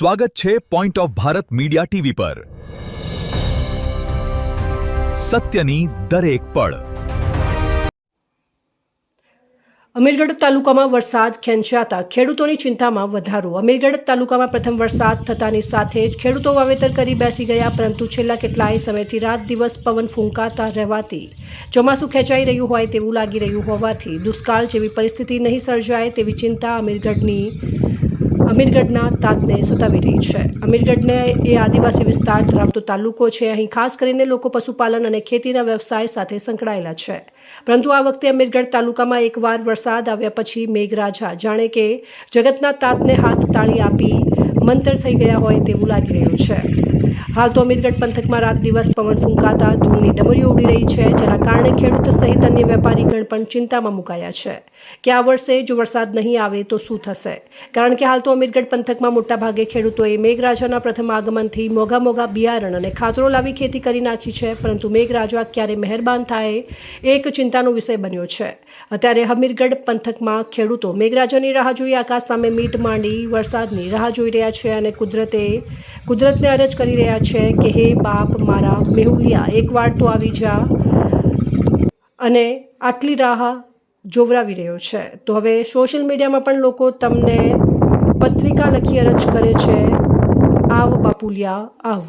સ્વાગત છે point of Bharat media TV પર સત્યની દરેક પળ। અમીરગઢ તાલુકામાં વરસાદ ખેંચાતા ખેડૂતોની ચિંતામાં વધારો। અમીરગઢ તાલુકામાં પ્રથમ વરસાદ થતાની સાથે જ ખેડૂતો વાવેતર કરી બેસી ગયા, પરંતુ છેલ્લા કેટલાય સમયથી રાત દિવસ પવન ફૂંકાતા રહેવાથી ચોમાસું ખેંચાઈ રહ્યું હોય તેવું લાગી રહ્યું હોવાથી દુષ્કાળ જેવી પરિસ્થિતિ નહીં સર્જાય તેવી ચિંતા અમીરગઢના તાતને સતાવી રહી છે। અમીરગઢને એ આદિવાસી વિસ્તાર ધરાવતો તાલુકો છે। અહીં ખાસ કરીને લોકો પશુપાલન અને ખેતીના વ્યવસાય સાથે સંકળાયેલા છે, પરંતુ આ વખતે અમીરગઢ તાલુકામાં એકવાર વરસાદ આવ્યા પછી મેઘરાજા જાણે કે જગતના તાતને હાથ તાળી આપી મંતર થઈ ગયા હોય તેવું લાગી રહ્યું છે। હાલ તો અમીરગઢ પંથકમાં રાત દિવસ પવન ફૂંકાતા ધૂળની ડમરીઓ ઉડી રહી છે, જેના કારણે ખેડૂત સહિત અન્ય વેપારીગણ પણ ચિંતામાં મુકાયા છે કે આ વર્ષે જો વરસાદ નહીં આવે તો શું થશે। કારણ કે હાલ તો અમીરગઢ પંથકમાં મોટાભાગે ખેડૂતોએ મેઘરાજાના પ્રથમ આગમનથી મોંઘા બિયારણ અને ખાતરો લાવી ખેતી કરી નાખી છે, પરંતુ મેઘરાજા ક્યારે મહેરબાન થાય એક ચિંતાનો વિષય બન્યો છે। અત્યારે અમીરગઢ પંથકમાં ખેડૂતો મેઘરાજાની રાહ જોઈ આકાશ સામે મીટ માંડી વરસાદની રાહ જોઈ રહ્યા છે અને કુદરતને અરજ કરી રહ્યા છે કે હે બાપ મારા મેહુલિયા, એકવાર તો આવી જા, અને આટલી રાહ જોવરાવી રહ્યો છે। તો હવે સોશિયલ મીડિયામાં પણ લોકો તમને પત્રિકા લખી અરજ કરે છે, આવ બાપુલિયા આવ।